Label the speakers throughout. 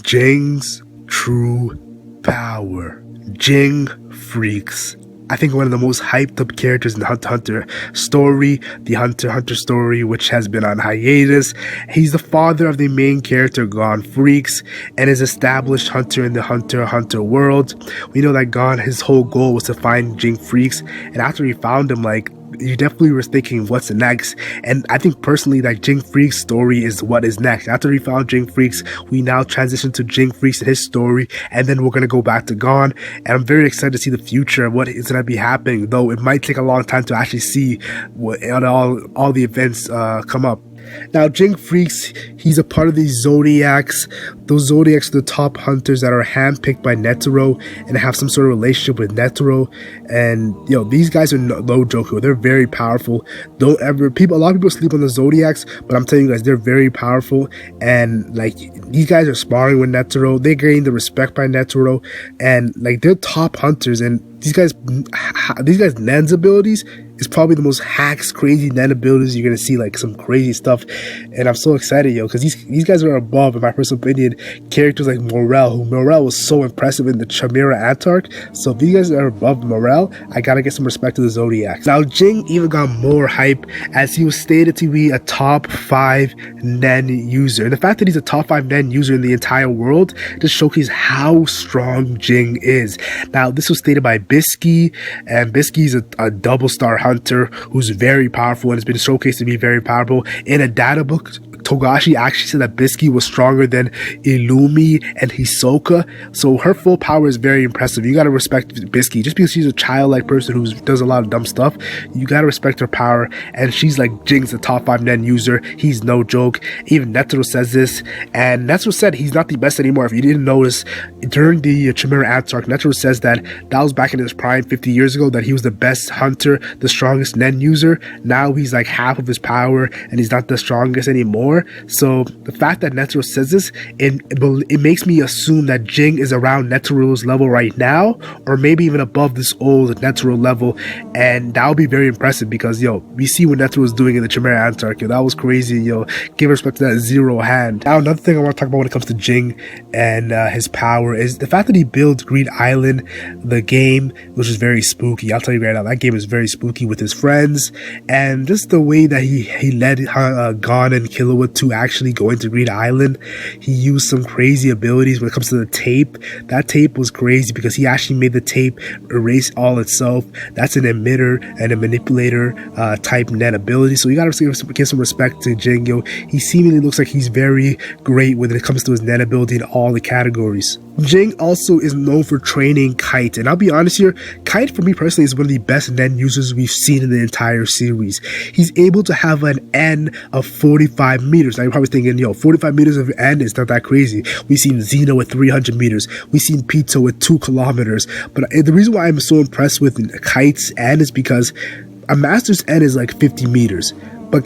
Speaker 1: Jing's true power. Ging Freecs. I think one of the most hyped up characters in the Hunter x Hunter story, the Hunter x Hunter story, which has been on hiatus. He's the father of the main character, Gon Freecs, and is established hunter in the Hunter x Hunter world. We know that Gon, his whole goal was to find Ging Freecs, and after he found him, like, you definitely were thinking what's next. And I think personally that Ging Freecs' story is what is next. After we found Ging Freecs, we now transition to Ging Freecs and his story, and then we're going to go back to Gon. And I'm very excited to see the future of what is going to be happening, though it might take a long time to actually see what all the events come up. Now, Ging Freecs, he's a part of these Zodiacs. Those Zodiacs are the top hunters that are handpicked by Netero and have some sort of relationship with Netero. And, these guys are no joke. They're very powerful. A lot of people sleep on the Zodiacs, but I'm telling you guys, they're very powerful. And, like, these guys are sparring with Netero. They gain the respect by Netero. And, like, they're top hunters. And these guys' Nen's abilities is probably the most hacks, crazy Nen abilities. You're gonna see like some crazy stuff, and I'm so excited, because these guys are above, in my personal opinion, characters like Morel. Morel was so impressive in the Chimera Antark. So if these guys are above Morel, I gotta get some respect to the Zodiacs. Now, Ging even got more hype as he was stated to be a top 5 Nen user, and the fact that he's a top 5 Nen user in the entire world just showcases how strong Ging is. Now, this was stated by Bisky, and Bisky is a double star hunter who's very powerful and has been showcased to be very powerful. In a data book, Togashi actually said that Bisky was stronger than Illumi and Hisoka, so her full power is very impressive. You gotta respect Bisky. Just because she's a childlike person who does a lot of dumb stuff, you gotta respect her power, and she's like, Jing's the top 5 Nen user. He's no joke. Even Netero says this, and Netero said he's not the best anymore. If you didn't notice, during the Chimera Antark, Netero says that was back in his prime 50 years ago, that he was the best hunter, the strongest Nen user. Now he's like half of his power, and he's not the strongest anymore. So the fact that Netero says this, it makes me assume that Ging is around Netero's level right now, or maybe even above this old Netero level, and that would be very impressive because we see what Netero was doing in the Chimera Antark. That was crazy. Give respect to that zero hand. Now, another thing I want to talk about when it comes to Ging and his power is the fact that he built Green Island, the game, which is very spooky. I'll tell you right now, that game is very spooky with his friends, and just the way that he led Gon and Killua to actually go into Green Island. He used some crazy abilities when it comes to the tape. That tape was crazy because he actually made the tape erase all itself. That's an emitter and a manipulator type Nen ability. So you gotta give some respect to Ging. He seemingly looks like he's very great when it comes to his Nen ability in all the categories. Ging also is known for training Kite, and I'll be honest here, Kite for me personally is one of the best Nen users we've seen in the entire series. He's able to have an N of 45 meters. Now you're probably thinking, 45 meters of N is not that crazy. We've seen Xeno with 300 meters. We've seen Pito with 2 kilometers. But the reason why I'm so impressed with Kite's N is because a master's N is like 50 meters.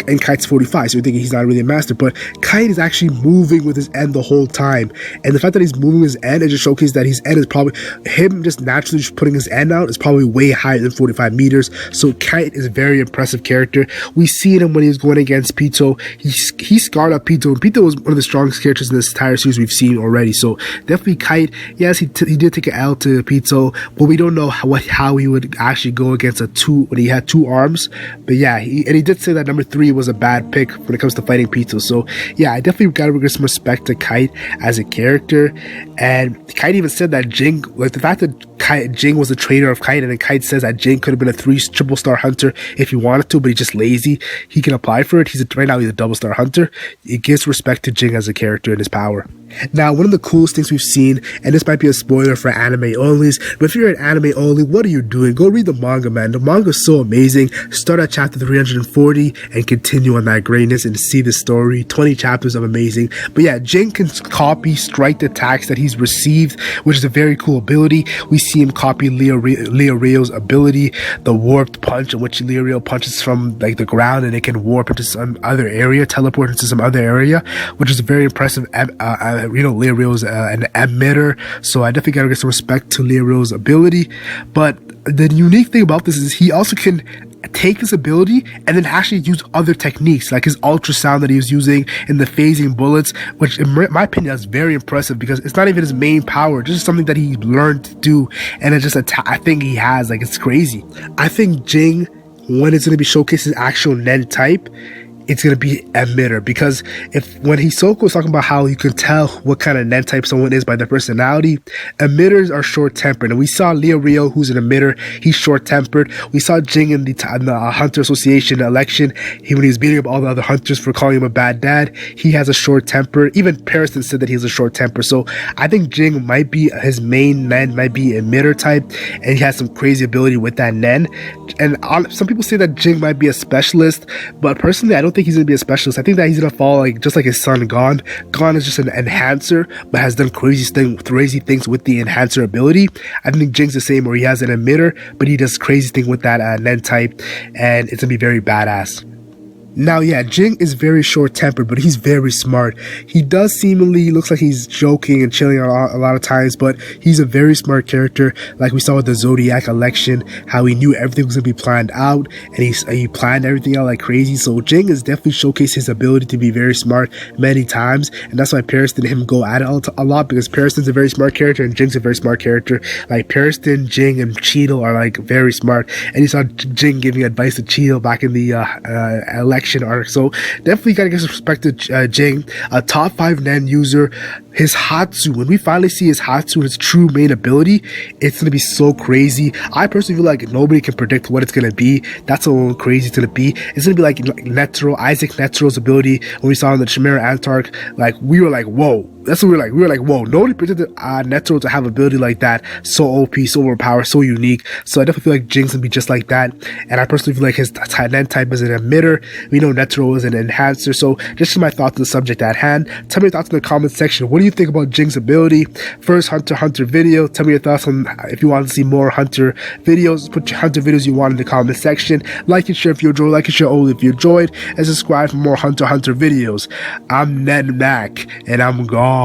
Speaker 1: And Kite's 45, so you're thinking he's not really a master, but Kite is actually moving with his N the whole time, and the fact that he's moving his N, it just showcases that his N is probably, him just naturally just putting his N out is probably way higher than 45 meters, so Kite is a very impressive character. We seen him when he was going against Pito. He scarred up Pito, and Pito was one of the strongest characters in this entire series we've seen already, so definitely Kite, yes, he did take an L to Pito, but we don't know how he would actually go against when he had 2 arms, but yeah, he did say that number 3 was a bad pick when it comes to fighting Pito. So yeah, I definitely gotta give some respect to Kite as a character. And Kite even said that Ging, like the fact that Ging was the trainer of Kite, and then Kite says that Ging could have been a 3 triple star hunter if he wanted to, but he's just lazy. He can apply for it. Right now he's a double star hunter. It gives respect to Ging as a character and his power. Now, one of the coolest things we've seen, and this might be a spoiler for anime onlys, but if you're an anime only, what are you doing? Go read the manga, man. The manga is so amazing. Start at chapter 340 and continue on that greatness and see the story. 20 chapters of amazing. But yeah, Ging can copy strike attacks that he's received, which is a very cool ability. We see him copy Leorio's ability, the warped punch, in which Leorio punches from like the ground and it can warp into some other area, teleport into some other area, which is very impressive. Leorio's an emitter, so I definitely gotta give some respect to Leorio's ability. But the unique thing about this is he also can take this ability and then actually use other techniques like his ultrasound that he was using in the phasing bullets, which in my opinion is very impressive because it's not even his main power, just something that he learned to do, and it's just I think he has, like, it's crazy. I think Ging, when it's going to be showcasing actual Nen type, it's going to be emitter, because when Hisoka was talking about how you can tell what kind of Nen type someone is by their personality, emitters are short-tempered. And we saw Leo Rio, who's an emitter, he's short-tempered. We saw Ging in the Hunter Association election, when he was beating up all the other hunters for calling him a bad dad, he has a short temper. Even Pariston said that he has a short temper. So I think Ging might be, his main Nen might be emitter type, and he has some crazy ability with that Nen. And some people say that Ging might be a specialist, but personally I don't think he's gonna be a specialist. I think that he's gonna fall like just like his son Gon. Gon is just an enhancer, but has done crazy things with the enhancer ability. I think Jing's the same, where he has an emitter, but he does crazy thing with that Nen type, and it's gonna be very badass. Now, yeah, Ging is very short-tempered, but he's very smart. He does seemingly looks like he's joking and chilling a lot of times, but he's a very smart character. Like we saw with the Zodiac election, how he knew everything was gonna be planned out, and he planned everything out like crazy. So Ging has definitely showcased his ability to be very smart many times, and that's why Pariston and him go at it a lot, because Pariston's a very smart character and Jing's a very smart character. Like Pariston, Ging, and Cheeto are like very smart, and you saw Ging giving advice to Cheeto back in the election arc. So definitely gotta give some respect to Ging, a top 5 Nen user. His Hatsu, when we finally see his Hatsu, his true main ability, it's gonna be so crazy. I personally feel like nobody can predict what it's gonna be. That's how crazy it's gonna be. It's gonna be like Netero, Isaac Netero's ability when we saw in the Chimera Antark. Like, we were like, whoa. That's what we were like, whoa. Nobody predicted Netero to have an ability like that, so OP, so overpowered, so unique. So I definitely feel like Jing's gonna be just like that. And I personally feel like his Nen type is an emitter. We know Netero is an enhancer. So just my thoughts on the subject at hand. Tell me your thoughts in the comment section. What do you think about Jing's ability? First Hunter x Hunter video. Tell me your thoughts on if you want to see more Hunter videos. Put your Hunter videos you want in the comment section. Like and share if you enjoyed. Like and share all if you enjoyed. And subscribe for more Hunter x Hunter videos. I'm NenMac, and I'm gone.